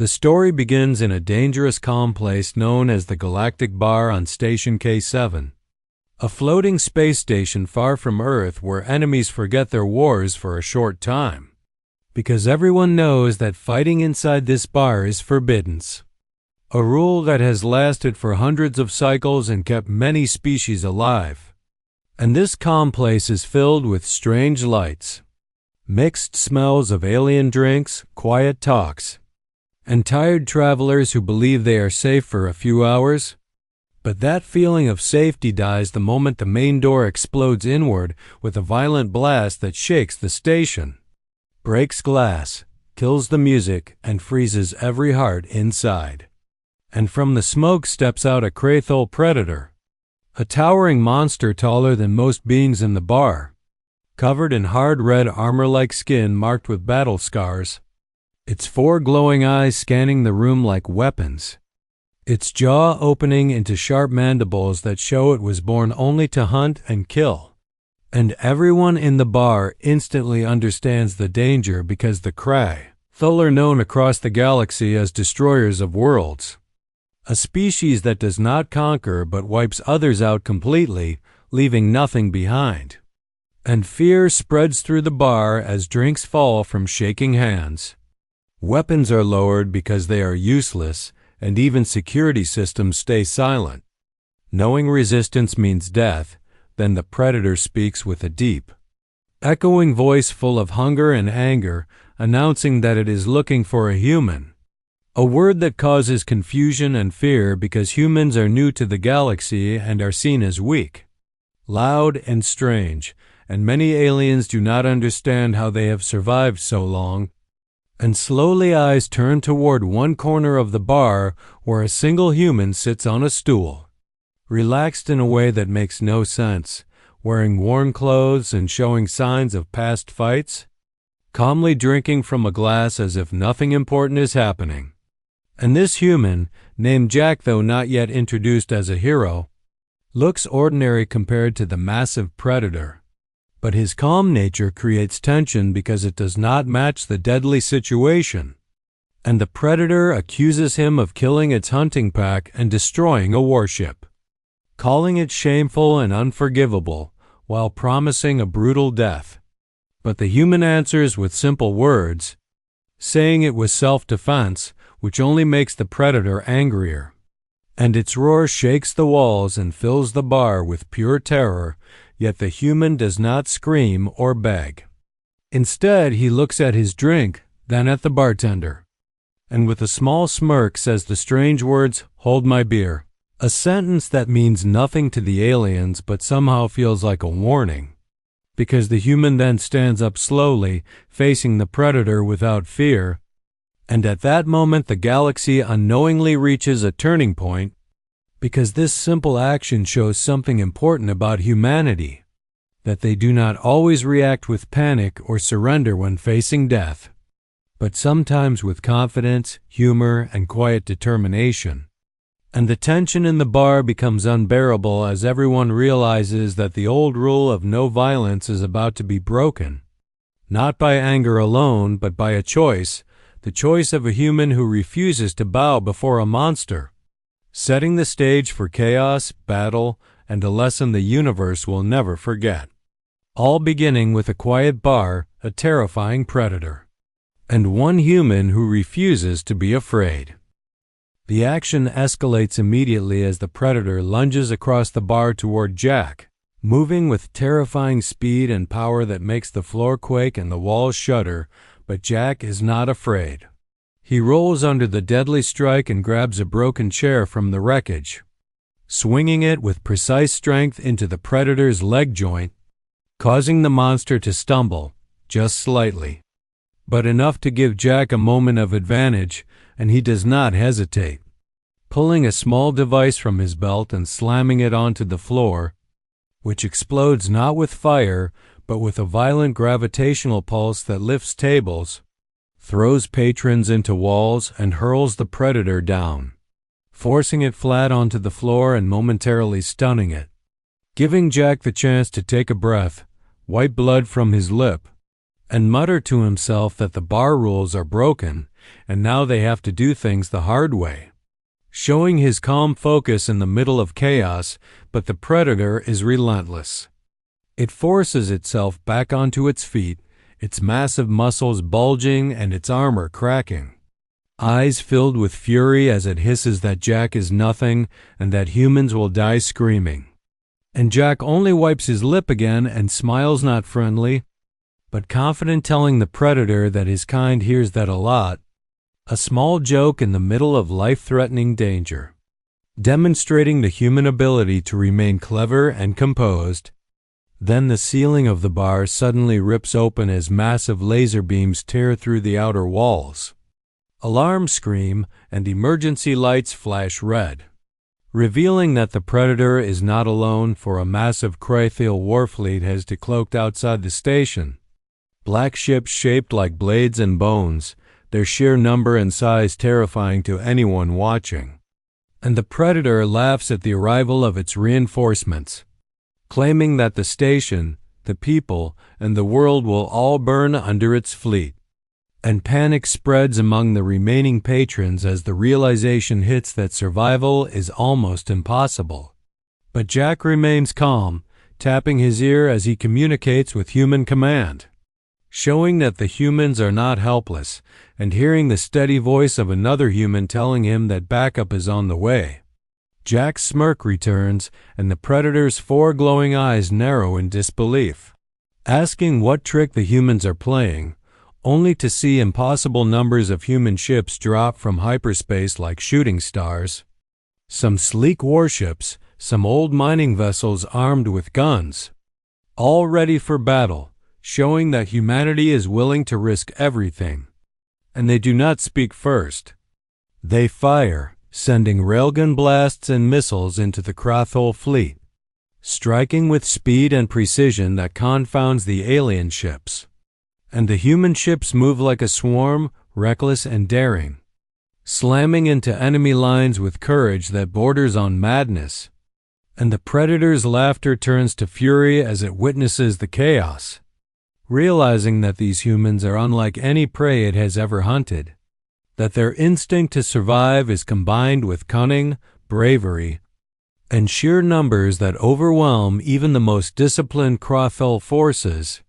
The story begins in a dangerous calm place known as the Galactic Bar on Station K7, a floating space station far from Earth where enemies forget their wars for a short time, because everyone knows that fighting inside this bar is forbidden. A rule that has lasted for hundreds of cycles and kept many species alive. And this calm place is filled with strange lights, mixed smells of alien drinks, quiet talks, and tired travelers who believe they are safe for a few hours. But that feeling of safety dies the moment the main door explodes inward with a violent blast that shakes the station, breaks glass, kills the music, and freezes every heart inside. And from the smoke steps out a Krathol predator, a towering monster taller than most beings in the bar, covered in hard red armor-like skin marked with battle scars, its 4 glowing eyes scanning the room like weapons, its jaw opening into sharp mandibles that show it was born only to hunt and kill. And everyone in the bar instantly understands the danger because the Krathol are known across the galaxy as destroyers of worlds, a species that does not conquer but wipes others out completely, leaving nothing behind. And fear spreads through the bar as drinks fall from shaking hands. Weapons are lowered because they are useless, and even security systems stay silent. Knowing resistance means death, then the predator speaks with a deep, echoing voice full of hunger and anger, announcing that it is looking for a human. A word that causes confusion and fear because humans are new to the galaxy and are seen as weak, loud, and strange, and many aliens do not understand how they have survived so long. And slowly eyes turn toward one corner of the bar where a single human sits on a stool, relaxed in a way that makes no sense, wearing worn clothes and showing signs of past fights, calmly drinking from a glass as if nothing important is happening. And this human, named Jack though not yet introduced as a hero, looks ordinary compared to the massive predator. But his calm nature creates tension because it does not match the deadly situation. And the predator accuses him of killing its hunting pack and destroying a warship, calling it shameful and unforgivable, while promising a brutal death. But the human answers with simple words, saying it was self-defense, which only makes the predator angrier. And its roar shakes the walls and fills the bar with pure terror, yet the human does not scream or beg. Instead, he looks at his drink, then at the bartender, and with a small smirk says the strange words, "Hold my beer," a sentence that means nothing to the aliens but somehow feels like a warning, because the human then stands up slowly, facing the predator without fear. And at that moment the galaxy unknowingly reaches a turning point, because this simple action shows something important about humanity, that they do not always react with panic or surrender when facing death, but sometimes with confidence, humor, and quiet determination. And the tension in the bar becomes unbearable as everyone realizes that the old rule of no violence is about to be broken, not by anger alone, but by a choice, the choice of a human who refuses to bow before a monster, setting the stage for chaos, battle, and a lesson the universe will never forget. All beginning with a quiet bar, a terrifying predator, and one human who refuses to be afraid. The action escalates immediately as the predator lunges across the bar toward Jack, moving with terrifying speed and power that makes the floor quake and the walls shudder, but Jack is not afraid. He rolls under the deadly strike and grabs a broken chair from the wreckage, swinging it with precise strength into the predator's leg joint, causing the monster to stumble, just slightly, but enough to give Jack a moment of advantage, and he does not hesitate. Pulling a small device from his belt and slamming it onto the floor, which explodes not with fire, but with a violent gravitational pulse that lifts tables, throws patrons into walls, and hurls the predator down, forcing it flat onto the floor and momentarily stunning it. Giving Jack the chance to take a breath, wipe blood from his lip, and mutter to himself that the bar rules are broken, and now they have to do things the hard way. Showing his calm focus in the middle of chaos, but the Predator is relentless. It forces itself back onto its feet, its massive muscles bulging and its armor cracking. Eyes filled with fury as it hisses that Jack is nothing and that humans will die screaming. And Jack only wipes his lip again and smiles, not friendly, but confident, telling the Predator that his kind hears that a lot. A small joke in the middle of life-threatening danger, demonstrating the human ability to remain clever and composed. Then the ceiling of the bar suddenly rips open as massive laser beams tear through the outer walls. Alarms scream and emergency lights flash red, revealing that the Predator is not alone, for a massive Crythil warfleet has decloaked outside the station. Black ships shaped like blades and bones, their sheer number and size terrifying to anyone watching. And the Predator laughs at the arrival of its reinforcements, claiming that the station, the people, and the world will all burn under its fleet. And panic spreads among the remaining patrons as the realization hits that survival is almost impossible. But Jack remains calm, tapping his ear as he communicates with human command, showing that the humans are not helpless, and hearing the steady voice of another human telling him that backup is on the way. Jack's smirk returns, and the Predator's 4 glowing eyes narrow in disbelief, asking what trick the humans are playing, only to see impossible numbers of human ships drop from hyperspace like shooting stars. Some sleek warships, some old mining vessels armed with guns, all ready for battle, showing that humanity is willing to risk everything. And they do not speak first. They fire, sending railgun blasts and missiles into the Crythil fleet, striking with speed and precision that confounds the alien ships. And the human ships move like a swarm, reckless and daring, slamming into enemy lines with courage that borders on madness. And the Predator's laughter turns to fury as it witnesses the chaos, realizing that these humans are unlike any prey it has ever hunted, that their instinct to survive is combined with cunning, bravery, and sheer numbers that overwhelm even the most disciplined Crythil forces.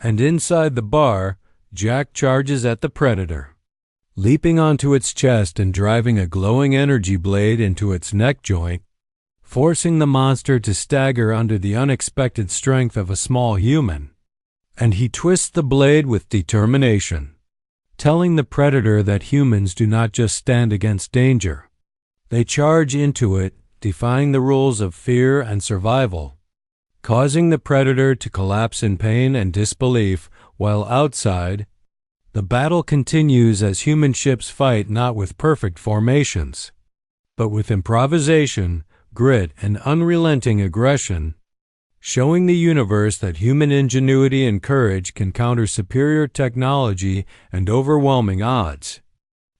And inside the bar, Jack charges at the Predator, leaping onto its chest and driving a glowing energy blade into its neck joint, forcing the monster to stagger under the unexpected strength of a small human. And he twists the blade with determination, telling the Predator that humans do not just stand against danger. They charge into it, defying the rules of fear and survival, causing the Predator to collapse in pain and disbelief, while outside, the battle continues as human ships fight not with perfect formations, but with improvisation, grit, and unrelenting aggression, showing the universe that human ingenuity and courage can counter superior technology and overwhelming odds.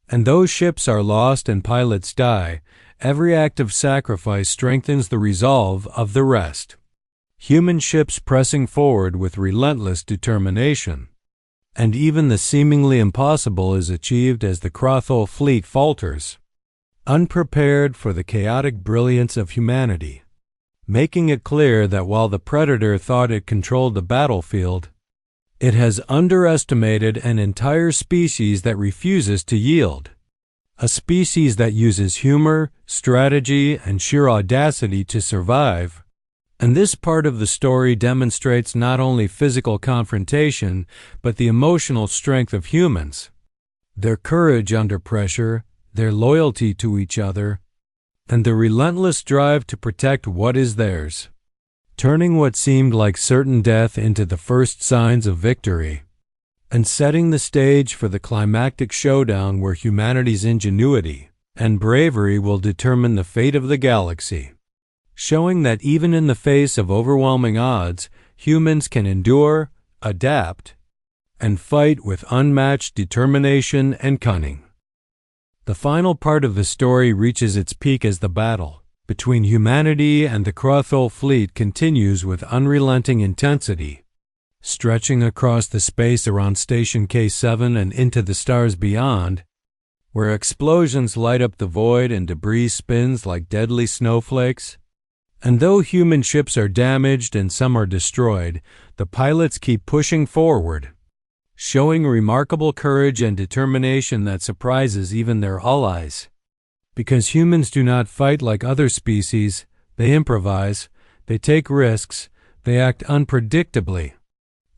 And though ships are lost and pilots die, every act of sacrifice strengthens the resolve of the rest. Human ships pressing forward with relentless determination. And even the seemingly impossible is achieved as the Crythil fleet falters, unprepared for the chaotic brilliance of humanity, making it clear that while the Predator thought it controlled the battlefield, it has underestimated an entire species that refuses to yield, a species that uses humor, strategy, and sheer audacity to survive. And this part of the story demonstrates not only physical confrontation, but the emotional strength of humans, their courage under pressure, their loyalty to each other, and the relentless drive to protect what is theirs, turning what seemed like certain death into the first signs of victory, and setting the stage for the climactic showdown where humanity's ingenuity and bravery will determine the fate of the galaxy, showing that even in the face of overwhelming odds, humans can endure, adapt, and fight with unmatched determination and cunning. The final part of the story reaches its peak as the battle between humanity and the Crythil fleet continues with unrelenting intensity, stretching across the space around Station K7 and into the stars beyond. where explosions light up the void and debris spins like deadly snowflakes. And though human ships are damaged and some are destroyed, the pilots keep pushing forward, showing remarkable courage and determination that surprises even their allies. Because humans do not fight like other species, they improvise, they take risks, they act unpredictably.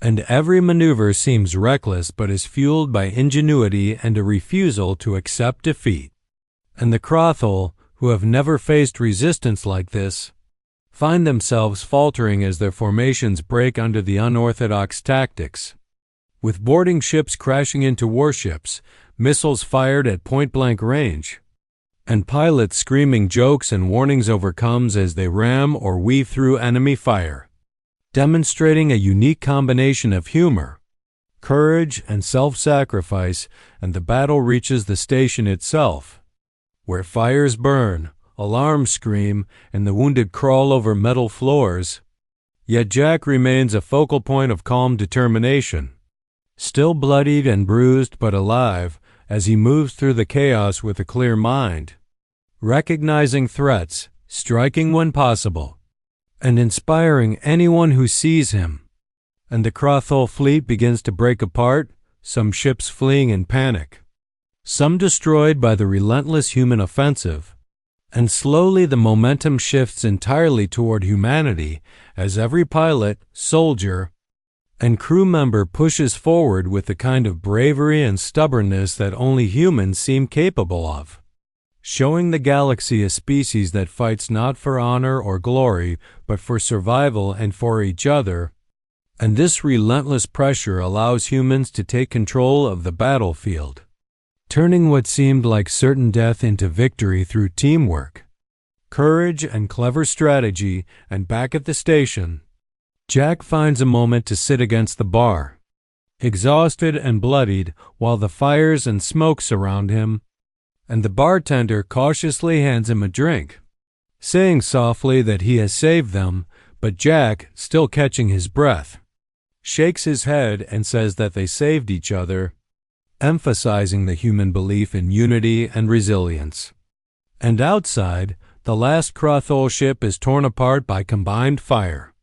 And every maneuver seems reckless but is fueled by ingenuity and a refusal to accept defeat. And the Crothul, who have never faced resistance like this, find themselves faltering as their formations break under the unorthodox tactics. With boarding ships crashing into warships, missiles fired at point-blank range, and pilots screaming jokes and warnings over comms as they ram or weave through enemy fire, demonstrating a unique combination of humor, courage, and self-sacrifice, and the battle reaches the station itself, where fires burn, alarms scream, and the wounded crawl over metal floors. Yet Jack remains a focal point of calm determination, still bloodied and bruised but alive, as he moves through the chaos with a clear mind, recognizing threats, striking when possible, and inspiring anyone who sees him. And the Crothul fleet begins to break apart, some ships fleeing in panic, some destroyed by the relentless human offensive. And slowly the momentum shifts entirely toward humanity as every pilot, soldier, and crew member pushes forward with the kind of bravery and stubbornness that only humans seem capable of, showing the galaxy a species that fights not for honor or glory, but for survival and for each other. And this relentless pressure allows humans to take control of the battlefield, turning what seemed like certain death into victory through teamwork, courage, and clever strategy. And back at the station, Jack finds a moment to sit against the bar, exhausted and bloodied, while the fires and smoke surround him, and the bartender cautiously hands him a drink, saying softly that he has saved them, but Jack, still catching his breath, shakes his head and says that they saved each other, emphasizing the human belief in unity and resilience. And outside, the last Crothul ship is torn apart by combined fire,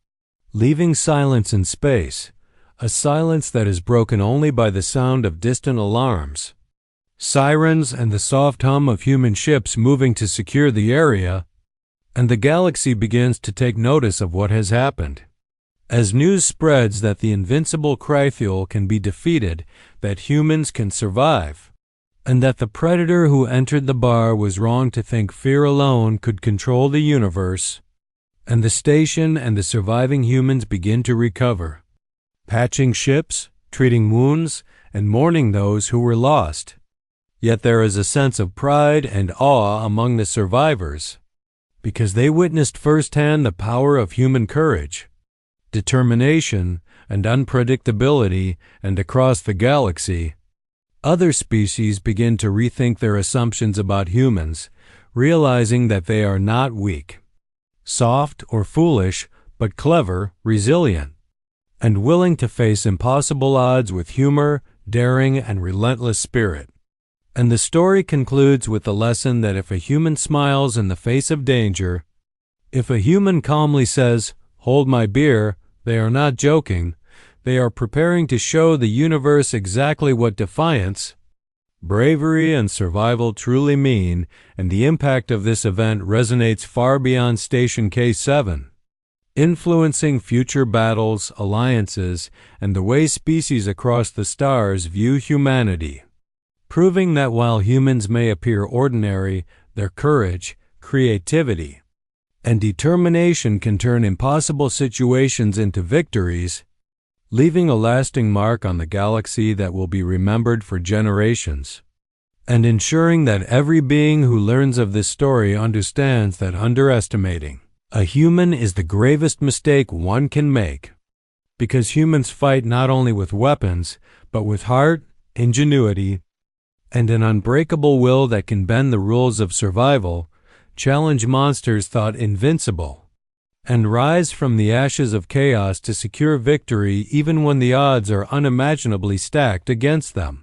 leaving silence in space, a silence that is broken only by the sound of distant alarms, sirens, and the soft hum of human ships moving to secure the area. And the galaxy begins to take notice of what has happened, as news spreads that the invincible Crothul can be defeated, that humans can survive, and that the predator who entered the bar was wrong to think fear alone could control the universe. And the station and the surviving humans begin to recover, patching ships, treating wounds, and mourning those who were lost. Yet there is a sense of pride and awe among the survivors, because they witnessed firsthand the power of human courage, determination, and unpredictability. And across the galaxy, other species begin to rethink their assumptions about humans, realizing that they are not weak, soft, or foolish, but clever, resilient, and willing to face impossible odds with humor, daring, and relentless spirit. And the story concludes with the lesson that if a human smiles in the face of danger, if a human calmly says, "Hold my beer," they are not joking. They are preparing to show the universe exactly what defiance, bravery, and survival truly mean. And the impact of this event resonates far beyond Station K7, influencing future battles, alliances, and the way species across the stars view humanity, proving that while humans may appear ordinary, their courage, creativity, and determination can turn impossible situations into victories, leaving a lasting mark on the galaxy that will be remembered for generations, and ensuring that every being who learns of this story understands that underestimating a human is the gravest mistake one can make, because humans fight not only with weapons, but with heart, ingenuity, and an unbreakable will that can bend the rules of survival, challenge monsters thought invincible, and rise from the ashes of chaos to secure victory even when the odds are unimaginably stacked against them.